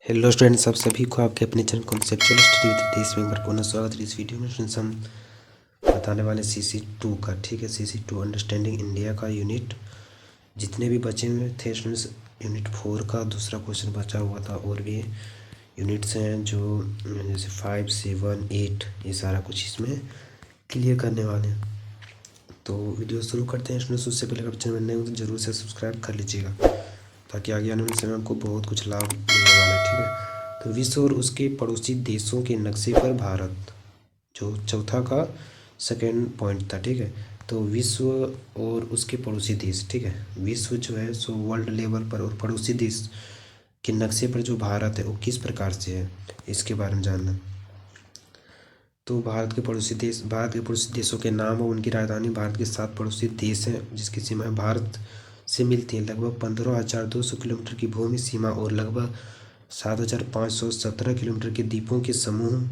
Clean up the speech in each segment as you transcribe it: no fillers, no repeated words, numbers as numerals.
Hello students, आप सभी को आपके अपने channel conceptual study with Hitesh में एक बार पुनः स्वागत है। इस वीडियो में स्टूडेंट्स हम बताने वाले CC2 का, ठीक है, CC2 अंडरस्टैंडिंग इंडिया का यूनिट जितने भी बचे हुए थे स्टूडेंट्स, यूनिट 4 का दूसरा क्वेश्चन बचा हुआ था। और भी यूनिट्स हैं जो जैसे 5, 7, 8 ये सारा कुछ इसमें क्लियर करने वाले हैं। तो वीडियो शुरू करते हैं स्टूडेंट्स। उससे पहले अगर चैनल नए हो तो जरूर से सब्सक्राइब कर लीजिएगा ताकि आगे आने वाले समय आपको बहुत कुछ लाभ मिलने वाला है, ठीक है। तो विश्व और उसके पड़ोसी देशों के नक्शे पर भारत, जो चौथा का सेकेंड पॉइंट था, ठीक है। तो विश्व और उसके पड़ोसी देश, ठीक है, विश्व जो है सो वर्ल्ड लेवल पर और पड़ोसी देश के नक्शे पर जो भारत है वो किस प्रकार से है, इसके बारे में जानना। तो भारत के पड़ोसी देशों के नाम और उनकी राजधानी। भारत के 7 पड़ोसी देश हैं जिसकी सीमाएं भारत से मिलती हैं। लगभग 15,200 किलोमीटर की भूमि सीमा और लगभग 7,517 किलोमीटर के द्वीपों के समूह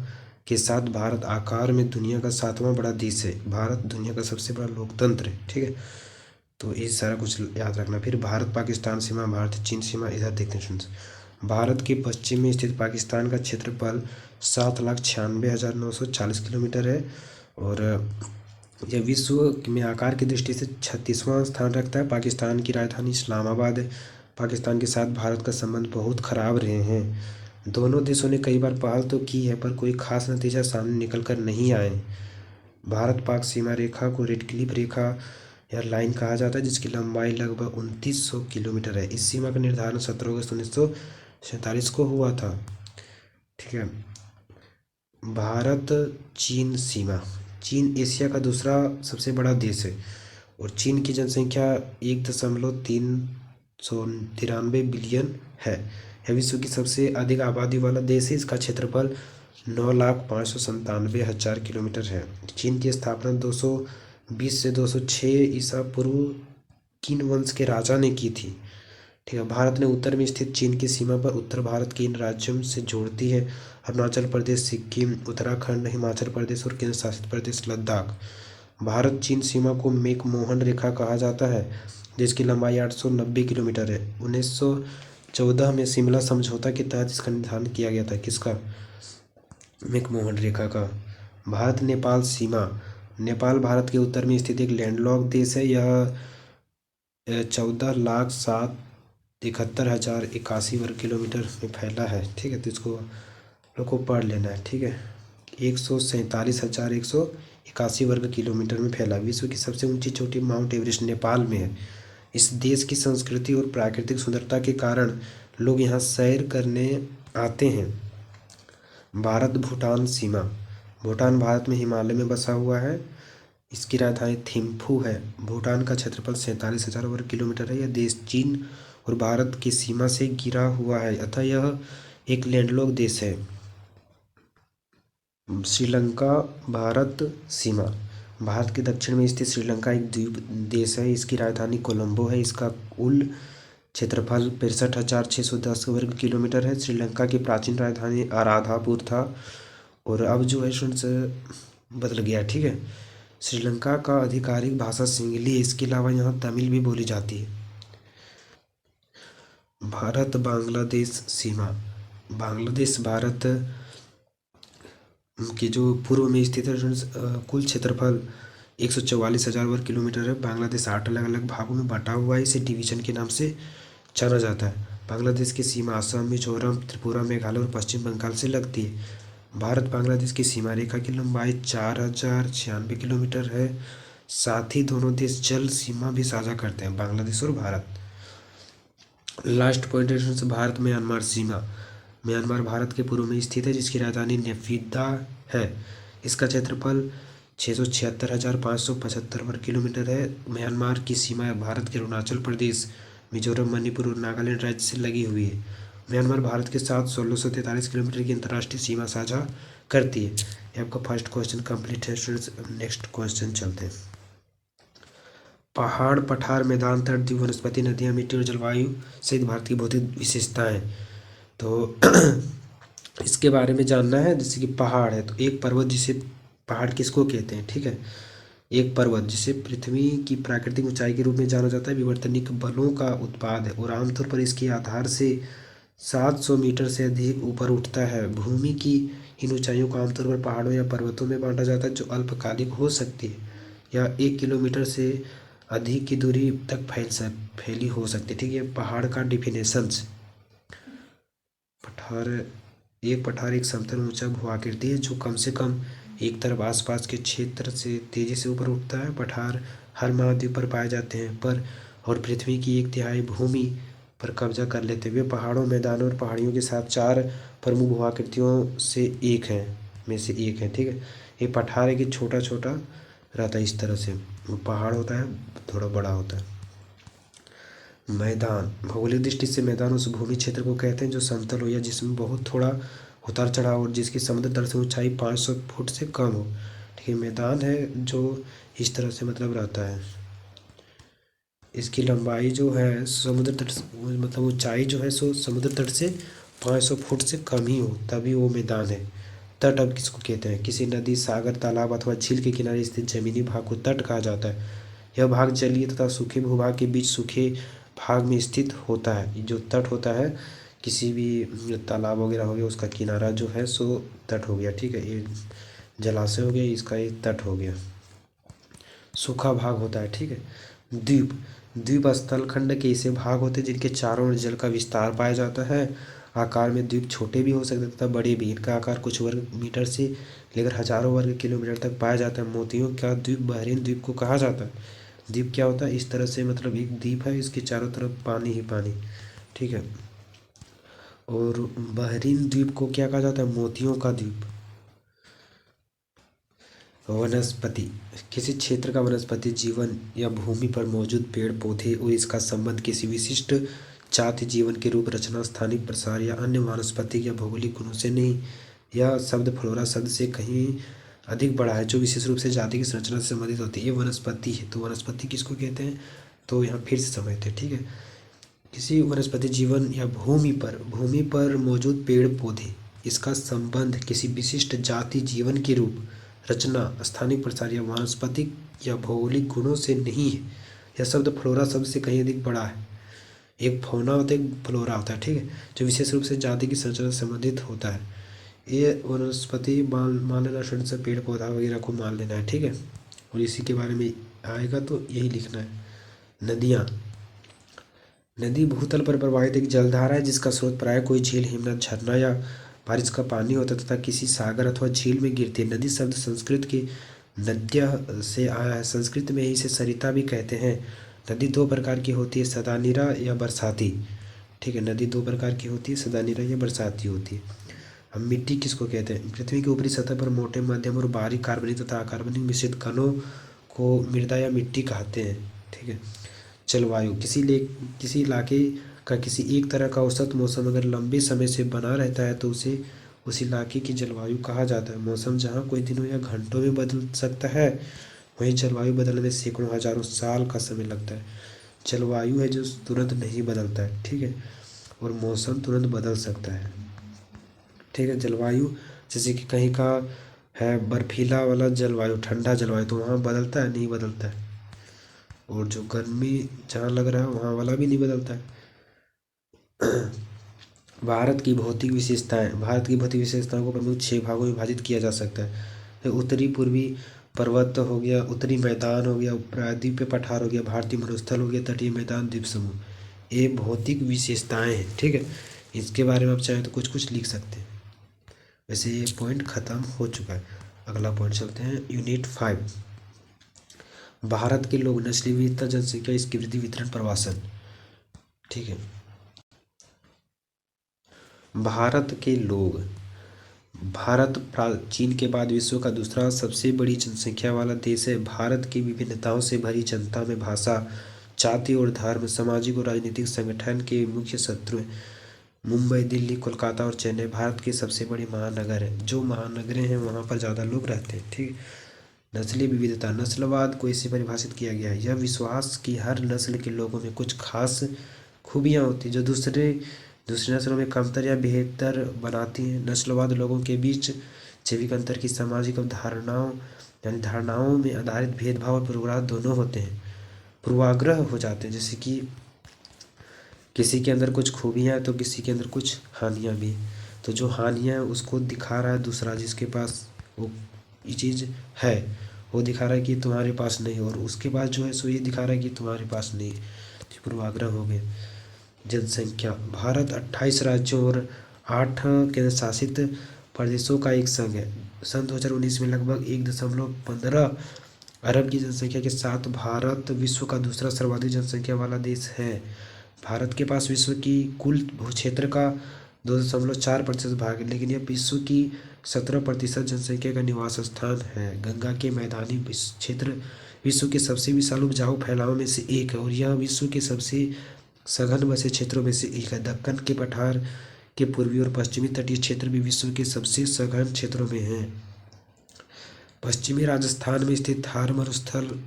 के साथ भारत आकार में दुनिया का 7वां बड़ा देश है। भारत दुनिया का सबसे बड़ा लोकतंत्र है, ठीक है। तो ये सारा कुछ याद रखना। फिर भारत पाकिस्तान सीमा, भारत चीन सीमा, इधर देखते हैं स्टूडेंट्स। भारत के पश्चिम में स्थित पाकिस्तान का क्षेत्रफल 7,96,940 किलोमीटर है और यह विश्व में आकार की दृष्टि से 36वां स्थान रखता है। पाकिस्तान की राजधानी इस्लामाबाद है। पाकिस्तान के साथ भारत का संबंध बहुत खराब रहे हैं। दोनों देशों ने कई बार पहल तो की है पर कोई खास नतीजा सामने निकल कर नहीं आए। भारत पाक सीमा रेखा को रेड क्लिफ रेखा या लाइन कहा जाता है जिसकी लंबाई लगभग 2900 किलोमीटर है। इस सीमा का निर्धारण 17 अगस्त 1947 को हुआ था, ठीक है। भारत चीन सीमा। चीन एशिया का दूसरा सबसे बड़ा देश है और चीन की जनसंख्या 1,393 बिलियन है। यह विश्व की सबसे अधिक आबादी वाला देश है। इसका क्षेत्रफल 9,597,000 किलोमीटर है। चीन की स्थापना 220 से 206 ईसा पूर्व किन वंश के राजा ने की थी, ठीक है। भारत ने उत्तर में स्थित चीन की सीमा पर उत्तर भारत के इन राज्यों से जोड़ती है: अरुणाचल प्रदेश, सिक्किम, उत्तराखंड, हिमाचल प्रदेश और केंद्र शासित प्रदेश लद्दाख। भारत चीन सीमा को मैकमोहन रेखा कहा जाता है जिसकी लंबाई 890 किलोमीटर है। 1914 में शिमला समझौता के तहत इसका निर्धारण किया गया था, किसका, मैकमोहन रेखा का। भारत नेपाल सीमा। नेपाल भारत के उत्तर में स्थित एक लैंडलॉक देश है। यह 14,71,81 वर्ग किलोमीटर में फैला है, ठीक है। तो इसको लोग को पढ़ लेना है, ठीक है। 147,181 वर्ग किलोमीटर में फैला। विश्व की सबसे ऊंची चोटी माउंट एवरेस्ट नेपाल में है। इस देश की संस्कृति और प्राकृतिक सुंदरता के कारण लोग यहाँ सैर करने आते हैं। भारत भूटान सीमा। भूटान भारत में हिमालय में बसा हुआ है। इसकी राजधानी थिम्फू है। भूटान का क्षेत्रफल 47,000 वर्ग किलोमीटर है। यह देश चीन और भारत की सीमा से घिरा हुआ है अतः यह एक लैंडलॉक देश है। श्रीलंका भारत सीमा। भारत के दक्षिण में स्थित श्रीलंका एक द्वीप देश है। इसकी राजधानी कोलंबो है। इसका कुल क्षेत्रफल 65,610 वर्ग किलोमीटर है। श्रीलंका की प्राचीन राजधानी आराधापुर था और अब जो है बदल गया, ठीक है। श्रीलंका का आधिकारिक भाषा सिंहली है। इसके अलावा यहाँ तमिल भी बोली जाती है। भारत बांग्लादेश सीमा। बांग्लादेश भारत की जो पूर्व में स्थित है, कुल क्षेत्रफल 144,000 वर्ग किलोमीटर है। बांग्लादेश 8 अलग अलग भागों में बटा हुआ है। इसे डिवीजन के नाम से जाना जाता है। बांग्लादेश की सीमा असम, मिजोरम, त्रिपुरा, मेघालय और पश्चिम बंगाल से लगती है। भारत बांग्लादेश की सीमा रेखा की लंबाई 4,096 किलोमीटर है। साथ ही दोनों देश जल सीमा भी साझा करते हैं, बांग्लादेश और भारत। लास्ट पॉइंट है भारत म्यांमार सीमा। म्यांमार भारत के पूर्व में स्थित है जिसकी राजधानी नेफिदा है। इसका क्षेत्रफल 676,575 वर्ग किलोमीटर है। म्यांमार की सीमा भारत के अरुणाचल प्रदेश, मिजोरम, मणिपुर और नागालैंड राज्य से लगी हुई है। म्यांमार भारत के साथ 1643 किलोमीटर की अंतर्राष्ट्रीय सीमा साझा करती है। ये आपका फर्स्ट क्वेश्चन कंप्लीट है स्टूडेंट्स। नेक्स्ट क्वेश्चन चलते हैं। पहाड़, पठार, मैदान, तट, द्वीप, वनस्पति, नदियाँ, मिट्टी और जलवायु सहित भारत की भौतिक विशेषताएं। तो इसके बारे में जानना है। जैसे कि पहाड़ है तो एक पर्वत, जिसे पहाड़ किसको कहते हैं, ठीक है। एक पर्वत जिसे पृथ्वी की प्राकृतिक ऊंचाई के रूप में जाना जाता है, विवर्तनिक बलों का उत्पाद है और आमतौर पर इसके आधार से 700 मीटर से अधिक ऊपर उठता है। भूमि की इन ऊंचाइयों को आमतौर पर पहाड़ों या पर्वतों में बांटा जाता है, जो अल्पकालिक हो सकती है या 1 किलोमीटर से अधिक की दूरी तक फैली हो सकती है। ठीक है, पहाड़ का डिफिनेशंस। पठार एक पठार एक समतल ऊंचा भूआकृति है जो कम से कम एक तरफ आसपास के क्षेत्र से तेजी से ऊपर उठता है। पठार हर महाद्वीप पर पाए जाते हैं पर और पृथ्वी की 1/3 भूमि पर कब्जा कर लेते हैं। वे पहाड़ों, मैदानों और पहाड़ियों के साथ 4 प्रमुख भूआकृतियों से एक हैं में से एक है। ठीक है, ये पठार है कि छोटा छोटा रहता है इस तरह से, वो पहाड़ होता है थोड़ा बड़ा होता है। मैदान भौगोलिक दृष्टि से मैदान उस भूमि क्षेत्र को कहते हैं जो समतल हो या जिसमें बहुत थोड़ा उतार चढ़ाव और जिसकी समुद्र तल से ऊंचाई 500 फुट से कम हो। ठीक है, मैदान है जो इस तरह से मतलब रहता है। इसकी लंबाई जो है समुद्र तट मतलब ऊंचाई जो है सो समुद्र तट से 500 फुट से कम ही हो तभी वो मैदान है। तट अब किसको कहते हैं? किसी नदी, सागर, तालाब अथवा झील के किनारे स्थित जमीनी भाग को तट कहा जाता है। यह भाग जलीय तथा सूखे भूभाग के बीच सूखे भाग में स्थित होता है। जो तट होता है किसी भी तालाब वगैरह हो गया उसका किनारा जो है सो तट हो गया। ठीक है, ये जलाशय हो गया, इसका ये तट हो गया। सूखा भाग होता है। ठीक है, द्वीप द्वीप स्थलखंड के ऐसे भाग होते हैं जिनके चारों ओर जल का विस्तार पाया जाता है। आकार में द्वीप छोटे भी हो सकते तथा बड़े भी। इनका आकार कुछ वर्ग मीटर से लेकर हजारों वर्ग किलोमीटर तक पाया जाता है। मोतियों का द्वीप बहरीन द्वीप को कहा जाता है। द्वीप क्या होता है? इस तरह से मतलब एक द्वीप है, इसके चारों तरफ पानी ही पानी। ठीक है, और बहरीन द्वीप को क्या कहा जाता है? मोतियों का द्वीप। वनस्पति किसी क्षेत्र का वनस्पति जीवन या भूमि पर मौजूद पेड़ पौधे और इसका संबंध किसी विशिष्ट जाति, जीवन के रूप, रचना, स्थानिक प्रसार या अन्य वानस्पतिक या भौगोलिक गुणों से नहीं। यह शब्द फ्लोरा शब्द से कहीं अधिक बड़ा है जो विशेष रूप से जाति की संरचना से संबंधित होती है। ये वनस्पति है। तो वनस्पति किसको कहते हैं? तो यहाँ फिर से समझते हैं। ठीक है, किसी वनस्पति जीवन या भूमि पर मौजूद पेड़ पौधे, इसका संबंध किसी विशिष्ट जाति, जीवन के रूप, रचना, स्थानिक प्रसार या वानस्पतिक या भौगोलिक गुणों से नहीं है। यह शब्द फ्लोरा शब्द से कहीं अधिक बड़ा है। एक फौना होता है, एक फ्लोरा होता है। ठीक है, जो विशेष रूप से जाति की संरचना से संबंधित होता है। ये वनस्पति मान लेना, शुद्ध से पेड़ पौधा वगैरह को मान लेना है। ठीक है, और इसी के बारे में आएगा तो यही लिखना है। नदियाँ नदी भूतल पर प्रवाहित एक जलधारा है जिसका स्रोत प्रायः कोई झील, हिमनद, झरना या बारिश का पानी होता है तथा किसी सागर अथवा झील में गिरती है। नदी शब्द संस्कृत के नद्य से आया है। संस्कृत में इसे सरिता भी कहते हैं। नदी 2 प्रकार की होती है, सदानीरा या बरसाती। ठीक है, नदी 2 प्रकार की होती है, सदानीरा या बरसाती होती है। हम मिट्टी किसको कहते हैं? पृथ्वी की ऊपरी सतह पर मोटे, मध्यम और बारीक कार्बनिक तथा अकार्बनिक मिश्रित कणों को मृदा या मिट्टी कहते हैं। ठीक है, जलवायु किसी इलाके का किसी एक तरह का औसत मौसम अगर लंबे समय से बना रहता है तो उसे उस इलाके की जलवायु कहा जाता है। मौसम जहाँ कोई दिनों या घंटों में बदल सकता है वहीं जलवायु बदलने में सैकड़ों हजारों साल का समय लगता है। जलवायु है जो तुरंत नहीं बदलता है। ठीक है, और मौसम तुरंत बदल सकता है। ठीक है, जलवायु जैसे कि कहीं का है बर्फीला वाला जलवायु, ठंडा जलवायु, तो वहाँ बदलता है? नहीं बदलता है। और जो गर्मी जहाँ लग रहा है वहाँ वाला भी नहीं बदलता है। भारत की भौतिक विशेषताओं को प्रमुख 6 भागों में विभाजित किया जा सकता है। उत्तरी पूर्वी पर्वत हो गया, उत्तरी मैदान हो गया, प्रायद्वीपीय पठार हो गया, भारतीय मरुस्थल हो गया, तटीय मैदान, द्वीप समूह। ये भौतिक विशेषताएं हैं। ठीक है, इसके बारे में आप चाहें तो कुछ कुछ लिख सकते हैं। वैसे ये पॉइंट खत्म हो चुका है। अगला पॉइंट चलते हैं, यूनिट 5, भारत के लोग, नस्लीय विविधता, जनसंख्या, इसकी वृद्धि, वितरण, प्रवासन। ठीक है, भारत के लोग। भारत चीन के बाद विश्व का दूसरा सबसे बड़ी जनसंख्या वाला देश है। भारत की विभिन्नताओं से भरी जनता में भाषा, जाति और धर्म, सामाजिक और राजनीतिक संगठन के मुख्य शत्रु हैं। मुंबई, दिल्ली, कोलकाता और चेन्नई भारत के सबसे बड़े महानगर हैं। जो महानगरें हैं वहाँ पर ज़्यादा लोग रहते हैं। ठीक, नस्लीय विविधता, नस्लवाद को इसे परिभाषित किया गया है। यह विश्वास कि हर नस्ल के लोगों में कुछ खास खूबियाँ होती हैं जो दूसरी नस्लों में कमतर या बेहतर बनाती हैं। नस्लवाद लोगों के बीच जैविक अंतर की सामाजिक अवधारणाओं यानी धारणाओं में आधारित भेदभाव और पूर्वाग्रह दोनों होते हैं, पूर्वाग्रह हो जाते हैं। जैसे कि किसी के अंदर कुछ खूबियाँ हैं तो किसी के अंदर कुछ हानियाँ भी हैं। तो जो हानियाँ हैं उसको दिखा रहा है दूसरा, जिसके पास वो ये चीज़ है वो दिखा रहा है कि तुम्हारे पास नहीं, और उसके पास जो है सो ये दिखा रहा है कि तुम्हारे पास नहीं। तो पूर्वाग्रह हो गए। जनसंख्या, भारत 28 राज्यों और 8 केंद्र शासित प्रदेशों का एक संघ है। सन 2019 में लगभग 1.15 अरब की जनसंख्या के साथ भारत विश्व का दूसरा सर्वाधिक जनसंख्या वाला देश है। भारत के पास विश्व की कुल भू क्षेत्र का 2.4% भाग है, लेकिन यह विश्व की 17% जनसंख्या का निवास स्थान है। गंगा के मैदानी क्षेत्र विश्व के सबसे विशाल उपजाऊ फैलाव में से एक है, और यह विश्व के सबसे सघन बसे क्षेत्रों में से एक है। दक्कन के पठार के पूर्वी और पश्चिमी तटीय क्षेत्र भी विश्व के सबसे सघन क्षेत्रों में हैं। पश्चिमी राजस्थान में स्थित थार मरुस्थल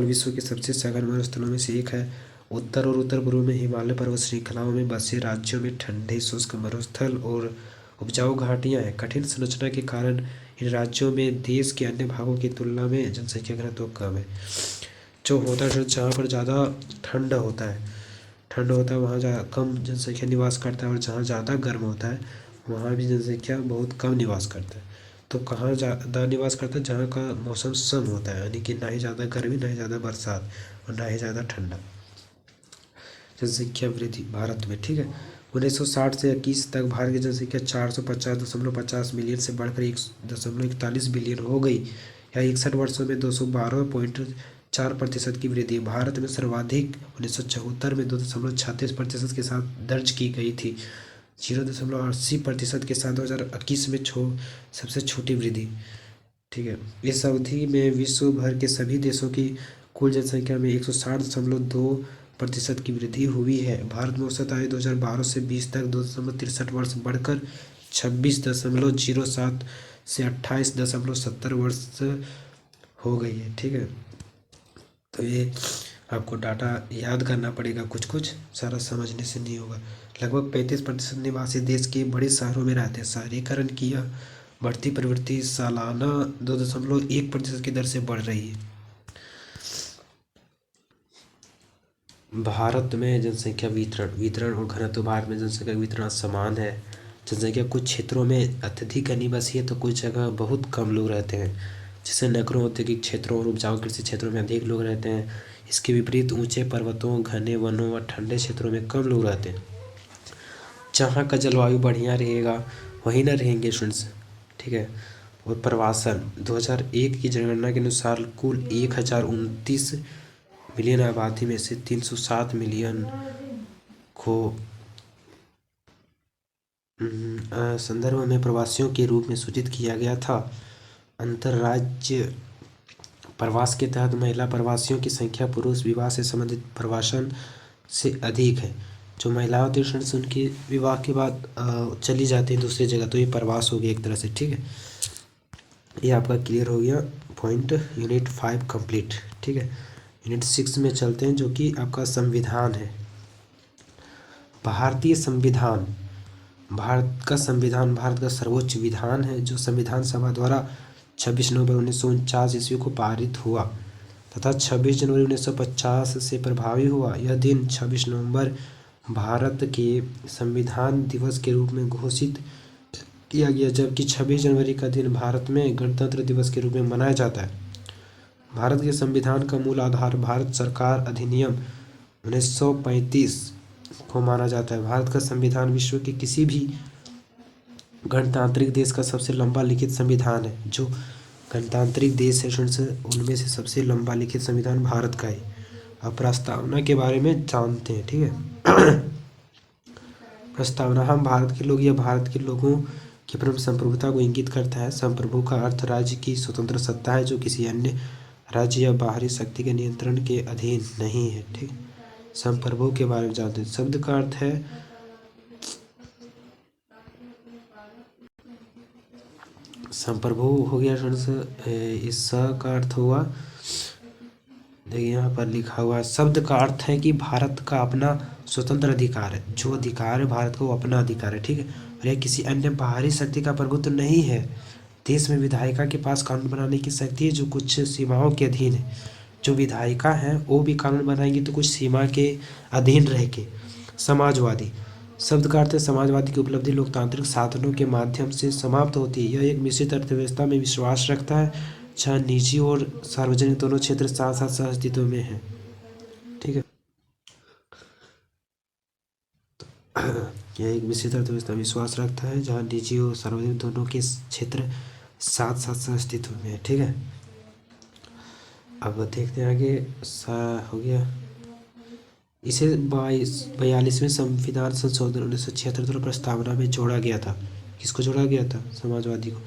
विश्व के सबसे सघन मरुस्थलों में से एक है। उत्तर और उत्तर पूर्व में हिमालय पर्वत श्रृंखलाओं में बसे राज्यों में ठंडे शुष्क मरुस्थल और उपजाऊ घाटियां हैं। कठिन संरचना के कारण इन राज्यों में देश के अन्य भागों की तुलना में जनसंख्या घनत्व कम है। जो होता है जहाँ पर ज़्यादा ठंड होता है वहाँ कम जनसंख्या निवास करता है, और जहाँ ज़्यादा गर्म होता है वहाँ भी जनसंख्या बहुत कम निवास करता है। तो कहाँ ज़्यादा निवास करता है? जहाँ का मौसम सम होता है, यानी कि ना ही ज़्यादा गर्मी ना ही ज़्यादा बरसात और ना ही ज़्यादा ठंडा। जनसंख्या वृद्धि भारत में, ठीक है, 1960 से 21 तक भारत की जनसंख्या 450.50 मिलियन से बढ़कर 1.41 बिलियन हो गई। यह 61 वर्षों में 212.4% की वृद्धि भारत में सर्वाधिक 1974 में 2.36% के साथ दर्ज की गई थी। 0.80% के साथ 2021 में सबसे छोटी वृद्धि, ठीक है। इस अवधि में विश्व भर के सभी देशों की कुल जनसंख्या में 160.2% की वृद्धि हुई है। भारत में औसत आयु 2012 से 20 तक 2.63 वर्ष बढ़कर 26.07 से 28.70 वर्ष हो गई है, ठीक है। तो ये आपको डाटा याद करना पड़ेगा, कुछ कुछ सारा समझने से नहीं होगा। लगभग 35% निवासी देश के बड़े शहरों में रहते हैं। शहरीकरण की यह बढ़ती प्रवृत्ति सालाना 2.1% की दर से बढ़ रही है। भारत में जनसंख्या वितरण और घनत्व, भारत में जनसंख्या वितरण समान है। जनसंख्या कुछ क्षेत्रों में अत्यधिक घनी बसी है तो कुछ जगह बहुत कम लोग रहते हैं, जैसे नगरों, औद्योगिक क्षेत्रों और उपजाऊ कृषि क्षेत्रों में अधिक लोग रहते हैं। इसके विपरीत ऊंचे पर्वतों, घने वनों व ठंडे क्षेत्रों में कम लोग रहते हैं। जहाँ का जलवायु बढ़िया रहेगा वहीं ना रहेंगे स्टूडेंट्स, ठीक है। और प्रवासन, 2001 की जनगणना के अनुसार कुल 1029 मिलियन आबादी में से 307 मिलियन को संदर्भ में प्रवासियों के रूप में सूचित किया गया था। अंतर्राज्य प्रवास के तहत महिला प्रवासियों की संख्या पुरुष विवाह से संबंधित प्रवासन से अधिक है। जो महिलाएं होती हैं उनके विवाह के बाद चली जाती हैं दूसरी जगह, तो ये प्रवास हो गया एक तरह से, ठीक है। ये आपका क्लियर हो गया पॉइंट यूनिट 5 कंप्लीट, ठीक है। यूनिट 6 में चलते हैं, जो कि आपका संविधान है। भारतीय संविधान, भारत का सर्वोच्च विधान है, जो संविधान सभा द्वारा 26 नवंबर 1949 ईस्वी को पारित हुआ तथा 26 जनवरी 1950 से प्रभावी हुआ। यह दिन 26 नवंबर भारत के संविधान दिवस के रूप में घोषित किया गया, जबकि 26 जनवरी का दिन भारत में गणतंत्र दिवस के रूप में मनाया जाता है। भारत के संविधान का मूल आधार भारत सरकार अधिनियम 1935 को माना जाता है। भारत का संविधान विश्व के किसी भी गणतांत्रिक देश का सबसे लंबा लिखित संविधान है। जो गणतांत्रिक देश है उनमें से सबसे लंबा लिखित संविधान भारत का है। अब प्रस्तावना के बारे में जानते हैं, ठीक है। प्रस्तावना, हम भारत के लोग या भारत के लोगों की परम संप्रभुता को इंगित करता है। संप्रभु का अर्थ राज्य की स्वतंत्र सत्ता है जो किसी अन्य राज्य या बाहरी शक्ति के नियंत्रण के अधीन नहीं है, ठीक। संप्रभु के बारे में जानते हैं। शब्द का अर्थ है संप्रभु हो गया इस का अर्थ हुआ, देखिए यहाँ पर लिखा हुआ है। शब्द का अर्थ है कि भारत का अपना स्वतंत्र अधिकार है। जो अधिकार है भारत का वो अपना अधिकार है, ठीक है, और यह किसी अन्य बाहरी शक्ति का प्रभुत्व नहीं है। देश में विधायिका के पास कानून बनाने की शक्ति है जो कुछ सीमाओं के अधीन है। जो विधायिका हैं वो भी कानून बनाएंगी तो कुछ सीमा के अधीन रह के। समाजवादी शब्द का अर्थ है समाजवादी की उपलब्धि लोकतांत्रिक साधनों के माध्यम से समाप्त होती है। यह एक मिश्रित अर्थव्यवस्था में विश्वास रखता है जहाँ निजी और सार्वजनिक दोनों क्षेत्र साथ साथ सह अस्तित्व में हैं। ठीक है, यह एक मिश्रित अर्थव्यवस्था में विश्वास रखता है जहाँ निजी और सार्वजनिक दोनों के क्षेत्र साथ साथ सह अस्तित्व में है। ठीक है, अब देखते हैं आगे। हो गया। इसे 42वें संविधान संशोधन 1976 द्वारा प्रस्तावना में जोड़ा गया था। किसको जोड़ा गया था? समाजवादी को।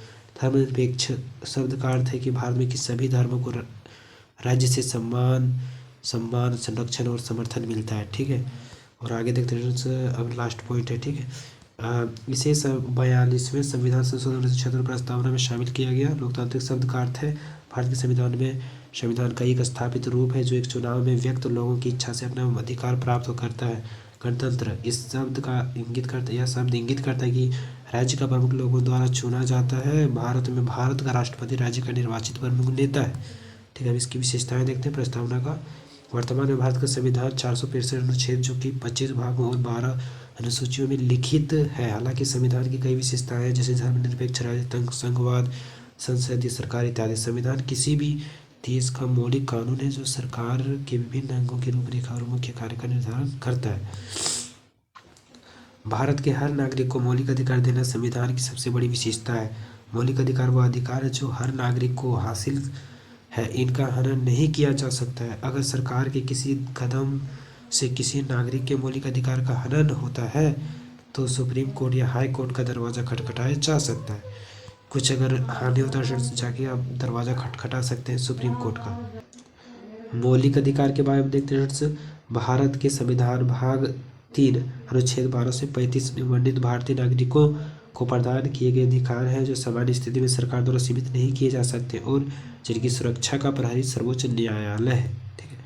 धर्मनिरपेक्ष शब्द का अर्थ है कि भारत में किसी सभी धर्मों को राज्य से सम्मान संरक्षण और समर्थन मिलता है। ठीक है, और आगे देखते हैं। अब लास्ट पॉइंट है। ठीक है, इसे 42वें संविधान संशोधन 1976 प्रस्तावना में शामिल किया गया। लोकतांत्रिक शब्द का अर्थ है भारत के संविधान का एक स्थापित रूप है जो एक चुनाव में व्यक्त लोगों की इच्छा से अपना अधिकार प्राप्त करता है। गणतंत्र इस शब्द का इंगित करता है कि राज्य का प्रमुख लोगों द्वारा चुना जाता है। भारत में भारत का राष्ट्रपति राज्य का निर्वाचित प्रमुख नेता है। ठीक है, अब इसकी विशेषताएं देखते हैं प्रस्तावना का। वर्तमान में भारत का संविधान 465 अनुच्छेद जो कि 25 भागों और 12 अनुसूचियों में लिखित है। हालांकि संविधान की कई विशेषताएं हैं जैसे धर्मनिरपेक्ष राजतंत्र, संघवाद, संसदीय सरकार इत्यादि। संविधान किसी भी देश का मौलिक कानून है जो सरकार के विभिन्न अंगों की रूपरेखा और मुख्य कार्य का निर्धारण करता है। भारत के हर नागरिक को मौलिक अधिकार देना संविधान की सबसे बड़ी विशेषता है। मौलिक अधिकार वो अधिकार है जो हर नागरिक को हासिल है, इनका हनन नहीं किया जा सकता है। अगर सरकार के किसी कदम से किसी नागरिक के मौलिक अधिकार का हनन होता है तो सुप्रीम कोर्ट या हाई कोर्ट का दरवाज़ा खटखटाया जा सकता है। कुछ अगर हानि होता है जाके आप दरवाज़ा खटखटा सकते हैं सुप्रीम कोर्ट का। मौलिक अधिकार के बारे में देखते हैं। भारत के संविधान भाग 3 अनुच्छेद 12 से 35 में वर्णित भारतीय नागरिकों को प्रदान किए गए अधिकार हैं जो सामान्य स्थिति में सरकार द्वारा सीमित नहीं किए जा सकते और जिनकी सुरक्षा का प्रहरी सर्वोच्च न्यायालय है। ठीक है,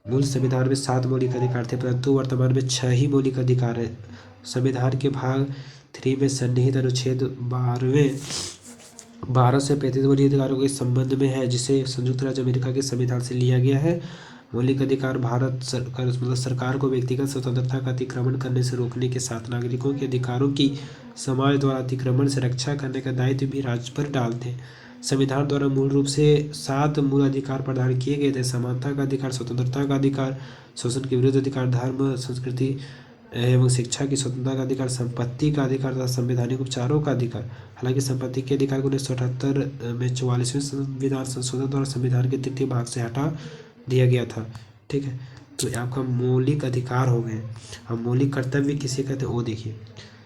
मूल संविधान में 7 मौलिक अधिकार थे परंतु वर्तमान में 6 ही मौलिक अधिकार है। संविधान के भाग 3 में सन्निहित अनुच्छेद 12 से 35 मौलिक अधिकारों के संबंध में है जिसे संयुक्त राज्य अमेरिका के संविधान से लिया गया है। मौलिक अधिकार भारत सरकार को व्यक्तिगत स्वतंत्रता का अतिक्रमण करने से रोकने के साथ नागरिकों के अधिकारों की समाज द्वारा अतिक्रमण से रक्षा करने का दायित्व भी राज्य पर डालते हैं। संविधान द्वारा मूल रूप से 7 मूल अधिकार प्रदान किए गए थे। समानता का अधिकार, स्वतंत्रता का अधिकार, शोषण के विरुद्ध अधिकार, धर्म, संस्कृति एवं शिक्षा की स्वतंत्रता का अधिकार, संपत्ति का अधिकार तथा संवैधानिक उपचारों का अधिकार। हालांकि संपत्ति के अधिकार को 1978 में 44वें संविधान संशोधन द्वारा संविधान के 3 भाग से हटा दिया गया था। ठीक है, तो आपका मौलिक अधिकार हो गए। अब मौलिक कर्तव्य किसे कहते हैं वो देखिए।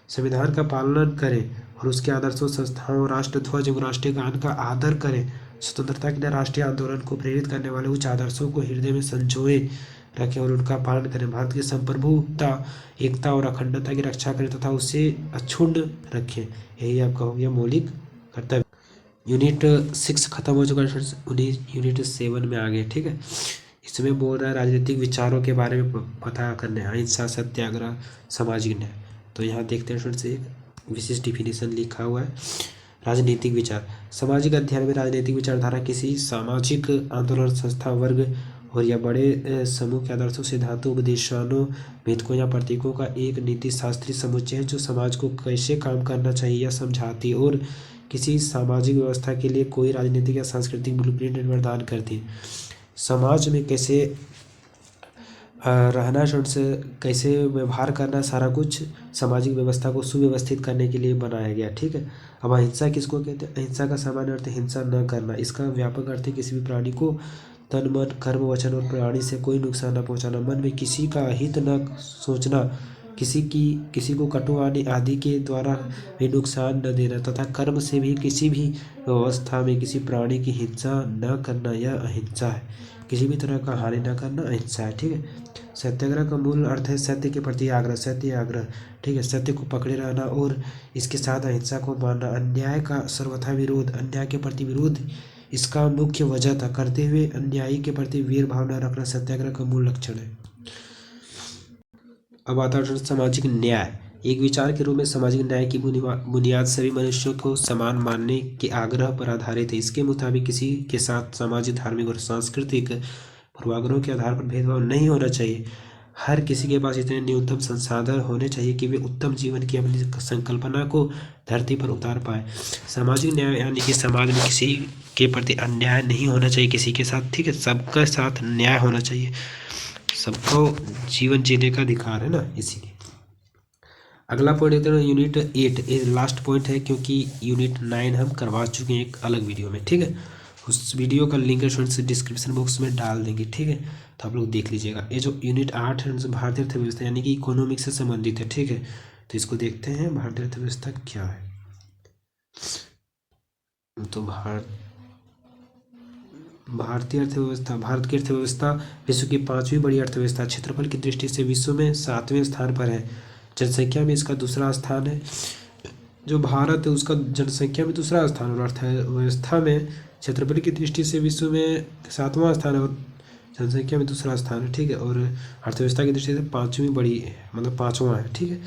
संविधान का पालन करें और उसके आदर्शों, संस्थाओं, राष्ट्रध्वज एवं राष्ट्रीय गान का आदर करें। स्वतंत्रता के लिए राष्ट्रीय आंदोलन को प्रेरित करने वाले उच्च आदर्शों को हृदय में संजोए रखें और उनका पालन करें। भारत की संप्रभुता, एकता और अखंडता की रक्षा करें तथा उसे अक्षुण्ण रखें। यही आपका हो गया मौलिक कर्तव्य। यूनिट 6 खत्म हो चुका है, यूनिट 7 में आ गए। ठीक है, इसमें बोल रहा है राजनीतिक विचारों के बारे में पता करने, अहिंसा, सत्याग्रह, सामाजिक न्याय। तो यहाँ देखते हैं फ्रेंड्स, एक विशिष्ट डिफिनेशन लिखा हुआ है। राजनीतिक विचार, सामाजिक अध्ययन में राजनीतिक विचारधारा किसी सामाजिक आंदोलन, संस्था, वर्ग और या बड़े समूह के आदर्शों, सिद्धांतों, उपदेशानों, मिथकों या प्रतीकों का एक नीति शास्त्रीय समुच्चय है जो समाज को कैसे काम करना चाहिए या समझाती और किसी सामाजिक व्यवस्था के लिए कोई राजनीतिक या सांस्कृतिक ब्लूप्रिंट प्रदान करती है। समाज में कैसे रहना, कैसे व्यवहार करना, सारा कुछ सामाजिक व्यवस्था को सुव्यवस्थित करने के लिए बनाया गया। ठीक है, अब अहिंसा किसको कहते हैं? अहिंसा का सामान्य अर्थ हिंसा न करना। इसका व्यापक अर्थ है किसी भी प्राणी को तन, मन, कर्म, वचन और प्राणी से कोई नुकसान न पहुंचाना। मन में किसी का हित न सोचना, किसी को कटुवाणी आदि के द्वारा भी नुकसान न देना तथा कर्म से भी किसी भी व्यवस्था में किसी प्राणी की हिंसा न करना, यह अहिंसा है। किसी भी तरह का हानि न करना अहिंसा है। ठीक है, सत्याग्रह का मूल अर्थ है सत्य के प्रति आग्रह, सत्याग्रह। ठीक है, सत्य को पकड़े रहना और इसके साथ अहिंसा को मानना। अन्याय का सर्वथा विरोध, अन्याय के प्रति विरोध इसका मुख्य वजह था, करते हुए अन्यायी के प्रति वीर भावना रखना सत्याग्रह का मूल लक्षण है। अब आता है सामाजिक न्याय। एक विचार के रूप में सामाजिक न्याय की बुनियाद सभी मनुष्यों को समान मानने के आग्रह पर आधारित है। इसके मुताबिक किसी के साथ सामाजिक, धार्मिक और सांस्कृतिक पूर्वाग्रहों के आधार पर भेदभाव नहीं होना चाहिए। हर किसी के पास इतने न्यूनतम संसाधन होने चाहिए कि वे उत्तम जीवन की अपनी संकल्पना को धरती पर उतार पाए। सामाजिक न्याय यानी कि समाज में किसी के प्रति अन्याय नहीं होना चाहिए किसी के साथ, ठीक है, सबके साथ न्याय होना चाहिए। सबको जीवन जीने का अधिकार है ना, इसीलिए। अगला पॉइंट देते हैं यूनिट 8, ये लास्ट पॉइंट है क्योंकि यूनिट 9 हम करवा चुके हैं एक अलग वीडियो में, ठीक है। उस वीडियो का लिंक स्टूडेंट्स डिस्क्रिप्शन बॉक्स में डाल देंगे, ठीक है, तो आप लोग देख लीजिएगा। ये जो यूनिट 8 है भारतीय अर्थव्यवस्था यानी कि इकोनॉमिक्स से संबंधित है, ठीक है। तो इसको देखते हैं भारतीय अर्थव्यवस्था क्या है। तो भारतीय अर्थव्यवस्था, भारत की अर्थव्यवस्था विश्व की 5वीं बड़ी अर्थव्यवस्था, क्षेत्रफल की दृष्टि से विश्व में 7वें स्थान पर है, जनसंख्या में इसका दूसरा स्थान है। जो भारत है उसका जनसंख्या में दूसरा स्थान और अर्थव्यवस्था में क्षेत्रफल की दृष्टि से विश्व में 7वां स्थान है और जनसंख्या में दूसरा स्थान है, ठीक है। और अर्थव्यवस्था की दृष्टि से 5वीं बड़ी है, मतलब 5वां है, ठीक है।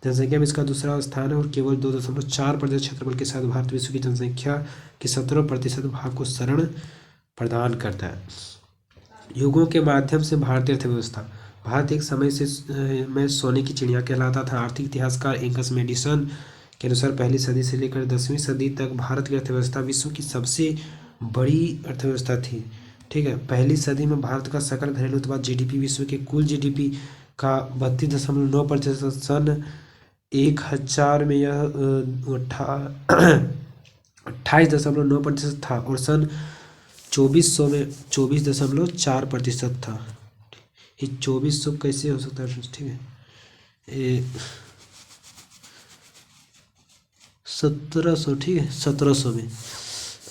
जनसंख्या में इसका दूसरा स्थान है और केवल 2.4% क्षेत्रफल के साथ भारत विश्व की जनसंख्या के 17% भाग को शरण प्रदान करता है। युगों के माध्यम से भारतीय अर्थव्यवस्था, भारत एक समय से में सोने की चिड़िया कहलाता था। आर्थिक इतिहासकार एंगस मैडिसन के अनुसार पहली सदी से लेकर 10वीं सदी तक भारत की अर्थव्यवस्था विश्व की सबसे बड़ी अर्थव्यवस्था थी, ठीक है। पहली सदी में भारत का सकल घरेलू उत्पाद जीडीपी विश्व के कुल जीडीपी का 32.9%, सन 1000 में यह 28.9% था और सन 2400 में 24.4% था। ये 2400 कैसे हो सकता है, ठीक है। ये 1700, ठीक है, 1700 में,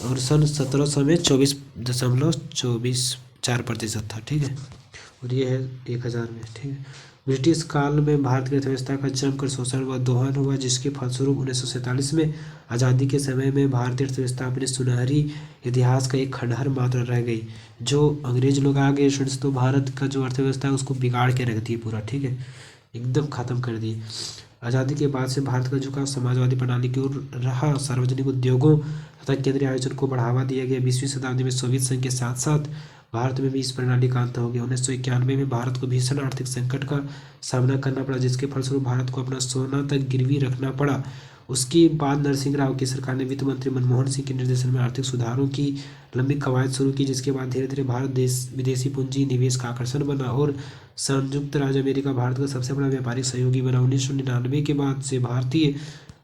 और सन 1700 में 24.4% था, ठीक है। और ये है 1000 में, ठीक है। ब्रिटिश काल में भारत की अर्थव्यवस्था का जमकर शोषण व दोहन हुआ, जिसके फलस्वरूप 1947 में आज़ादी के समय में भारतीय अर्थव्यवस्था अपने सुनहरी इतिहास का एक खंडहर मात्र रह गई। जो अंग्रेज लोग आ गए स्टूडेंट्स, तो भारत का जो अर्थव्यवस्था है उसको बिगाड़ के रख दिए पूरा, ठीक है, एकदम ख़त्म कर दिए। आज़ादी के बाद से भारत का झुकाव समाजवादी प्रणाली की ओर रहा। सार्वजनिक उद्योगों तथा केंद्रीय आयोजन को बढ़ावा दिया गया। 20वीं शताब्दी में सोवियत संघ के साथ साथ भारत में भी इस प्रणाली का अंत हो गया। 1991 में भारत को भीषण आर्थिक संकट का सामना करना पड़ा, जिसके फलस्वरूप भारत को अपना सोना तक गिरवी रखना पड़ा। उसके बाद नरसिंह राव की सरकार ने वित्त मंत्री मनमोहन सिंह के निर्देशन में आर्थिक सुधारों की लंबी कवायद शुरू की, जिसके बाद धीरे धीरे भारत देश विदेशी पूंजी निवेश का आकर्षण बना और संयुक्त राज्य अमेरिका भारत का सबसे बड़ा व्यापारिक सहयोगी बना। 1999 के बाद से भारतीय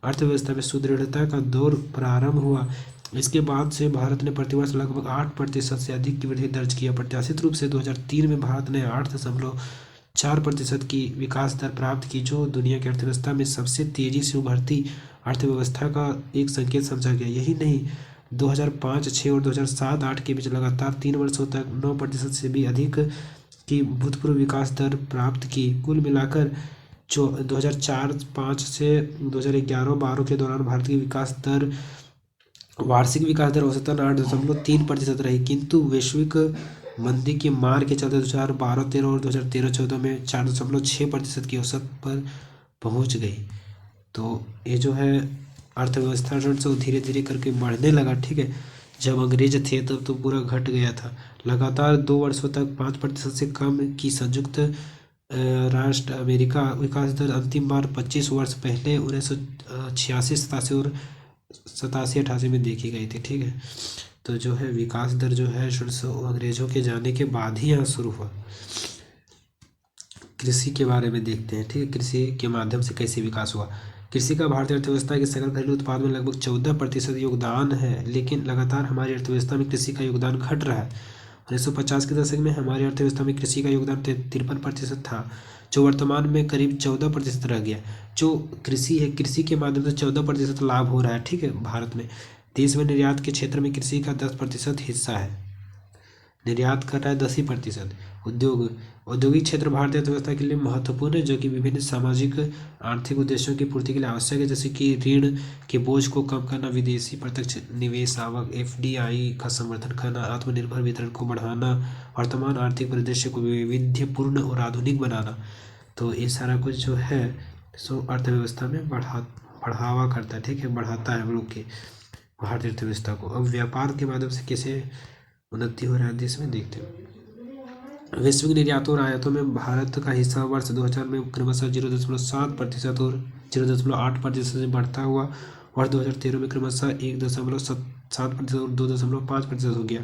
अर्थव्यवस्था में सुदृढ़ता का दौर प्रारंभ हुआ। इसके बाद से भारत ने प्रतिवर्ष लगभग 8% से अधिक की वृद्धि दर्ज किया। प्रत्याशित रूप से 2003 में भारत ने 8.4% की विकास दर प्राप्त की, जो दुनिया की अर्थव्यवस्था में सबसे तेजी से उभरती अर्थव्यवस्था का एक संकेत समझा गया। यही नहीं, 2005-6 और 2007-8 के बीच लगातार 3 वर्षों तक 9% से भी अधिक की भूतपूर्व विकास दर प्राप्त की। कुल मिलाकर 2004-5 से 2011-12 के दौरान भारत की वार्षिक विकास दर औसतन 8.3% रही, किंतु वैश्विक मंदी की मार के चलते 2012-13 और 2013-14 में 4.6% की औसत पर पहुंच गई। तो ये जो है अर्थव्यवस्था से धीरे धीरे करके बढ़ने लगा, ठीक है। जब अंग्रेज थे तब तो पूरा घट गया था। लगातार 2 वर्षों तक 5% से कम की संयुक्त राष्ट्र अमेरिका विकास दर अंतिम बार 25 वर्ष पहले 1986-87 और 87-88 में देखी गई थी, ठीक है। तो जो है विकास दर जो है अंग्रेजों के जाने के बाद ही यहाँ शुरू हुआ। कृषि के बारे में देखते हैं, ठीक है, कृषि के माध्यम से कैसे विकास हुआ। कृषि का भारतीय अर्थव्यवस्था के सकल घरेलू उत्पाद में लगभग 14% योगदान है, लेकिन लगातार हमारी अर्थव्यवस्था में कृषि का योगदान घट रहा है। 1950 के दशक में हमारी अर्थव्यवस्था में कृषि का योगदान 53% था, जो वर्तमान में करीब 14% रह गया। जो कृषि है, कृषि के माध्यम से 14% लाभ हो रहा है, ठीक है। भारत में देश में निर्यात के क्षेत्र में कृषि का 10% हिस्सा है, निर्यात कर रहा है 10%। औद्योगिक क्षेत्र भारतीय अर्थव्यवस्था के लिए महत्वपूर्ण है, जो कि विभिन्न सामाजिक आर्थिक उद्देश्यों की पूर्ति के लिए आवश्यक है, जैसे कि ऋण के बोझ को कम करना, विदेशी प्रत्यक्ष निवेश आवक FDI का समर्थन करना, आत्मनिर्भर वितरण को बढ़ाना, वर्तमान आर्थिक परिदृश्य को वैविध्यपूर्ण और आधुनिक बनाना। तो ये सारा कुछ जो है सो अर्थव्यवस्था में बढ़ावा करता है, ठीक है, बढ़ाता है हम लोग के भारतीय अर्थव्यवस्था को। अब व्यापार के माध्यम से कैसे उन्नति हो रहा है देश में, देखते हैं। वैश्विक निर्यातों और आयातों में भारत का हिस्सा वर्ष 2000 में क्रमशः 0.7% और 0.8% से बढ़ता हुआ वर्ष 2013 में क्रमशः 1.7% और 2.5% हो गया।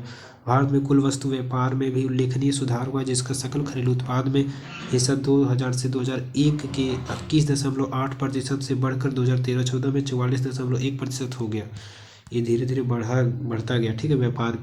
भारत में कुल वस्तु व्यापार में भी उल्लेखनीय सुधार हुआ, जिसका सकल घरेलू उत्पाद में हिस्सा 2000 से 2001 के 21.8% से बढ़कर 2013-14 में 44.1% हो गया। ये धीरे धीरे बढ़ता गया, ठीक है। व्यापार,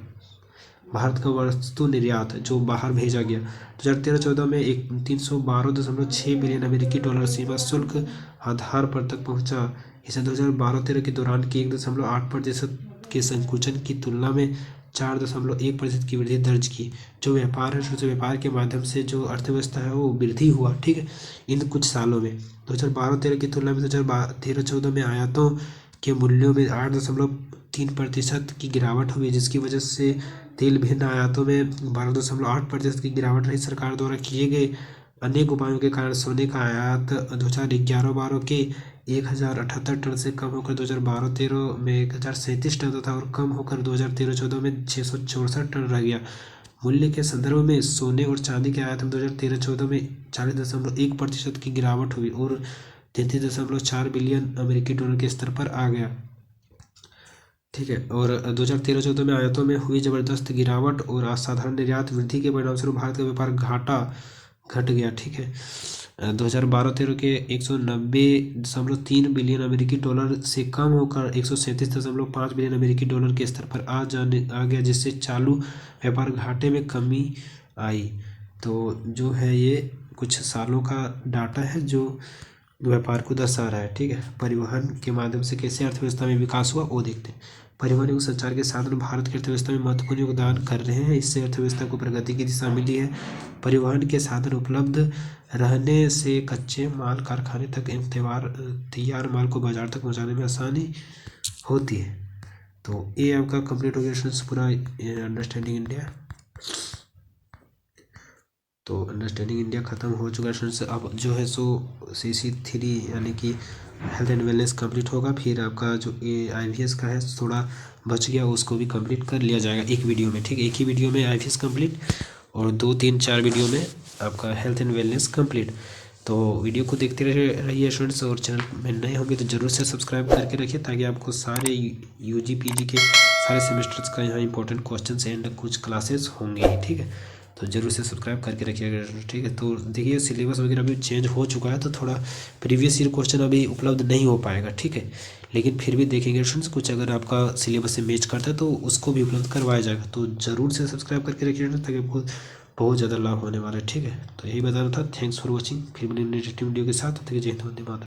भारत का वस्तु निर्यात जो बाहर भेजा गया 2013-14 में 312.6 बिलियन अमेरिकी डॉलर सीमा शुल्क आधार पर तक पहुंचा। इसे 2012-13 के दौरान के 1.8% के संकुचन की तुलना में 4.1% की वृद्धि दर्ज की। जो व्यापार है, सोचे व्यापार के माध्यम से जो अर्थव्यवस्था है वो वृद्धि हुआ, ठीक है, इन कुछ सालों में। 2012-13 की तुलना में 2013-14 में आयातों के मूल्यों में 8.3% की गिरावट हुई, जिसकी वजह से तेल भिन्न आयातों में 12.8% की गिरावट रही। सरकार द्वारा किए गए अनेक उपायों के कारण सोने का आयात 2011-12 के 1078 टन से कम होकर 2012-13 में 1037 टन था और कम होकर 2013-14 में 664 टन रह गया। मूल्य के संदर्भ में सोने और चांदी के आयात में 2013-14 में 40.1% की गिरावट हुई और 33.4 बिलियन अमेरिकी डॉलर के स्तर पर आ गया, ठीक है। और 2013-14 में आयातों में हुई जबरदस्त गिरावट और असाधारण निर्यात वृद्धि के परिणामस्वरूप भारत का व्यापार घट गया, ठीक है। 2012-13 के 190.3 बिलियन अमेरिकी डॉलर से कम होकर 137.5 बिलियन अमेरिकी डॉलर के स्तर पर आ गया, जिससे चालू व्यापार घाटे में कमी आई। तो जो है ये कुछ सालों का डाटा है जो व्यापार को दर्शा रहा है, ठीक है। परिवहन के माध्यम से कैसे अर्थव्यवस्था में विकास हुआ वो देखते हैं। परिवहन एवं संचार के साधन भारत की अर्थव्यवस्था में महत्वपूर्ण योगदान कर रहे हैं। इससे अर्थव्यवस्था को प्रगति की दिशा मिली है। परिवहन के साधन उपलब्ध रहने से कच्चे माल कारखाने तक एवं तैयार माल को बाजार तक पहुंचाने में आसानी होती है। तो ये आपका कंप्लीट हो गया पूरा अंडरस्टैंडिंग इंडिया। तो अंडरस्टैंडिंग इंडिया ख़त्म हो चुका है स्टूडेंट्स। अब जो है सो CC3 यानी कि हेल्थ एंड वेलनेस कंप्लीट होगा। फिर आपका जो IVS का है थोड़ा बच गया, उसको भी कंप्लीट कर लिया जाएगा एक वीडियो में, ठीक है। एक ही वीडियो में IVS कंप्लीट और 2, 3, 4 वीडियो में आपका हेल्थ एंड वेलनेस कंप्लीट। तो वीडियो को देखते रहिए स्टूडेंट्स, और चैनल में नए होंगे तो ज़रूर से सब्सक्राइब करके रखिए, ताकि आपको सारे UG PG के सारे सेमेस्टर्स का यहाँ इंपॉर्टेंट क्वेश्चन एंड कुछ क्लासेस होंगे ही, ठीक है। तो ज़रूर से सब्सक्राइब करके रखिएगा, ठीक है। तो देखिए सिलेबस वगैरह अभी चेंज हो चुका है, तो थोड़ा प्रीवियस ईयर क्वेश्चन अभी उपलब्ध नहीं हो पाएगा, ठीक है। लेकिन फिर भी देखेंगे स्टूडेंट्स, कुछ अगर आपका सिलेबस से मैच करता है तो उसको भी उपलब्ध करवाया जाएगा। तो ज़रूर से सब्सक्राइब करके रखिएगा, ताकि आपको बहुत ज़्यादा लाभ होने वाला है, ठीक है। तो यही बताना था। Thanks for watching. फिर मिलेंगे नेक्स्ट वीडियो के साथ। जय हिंद, वंदे मातरम।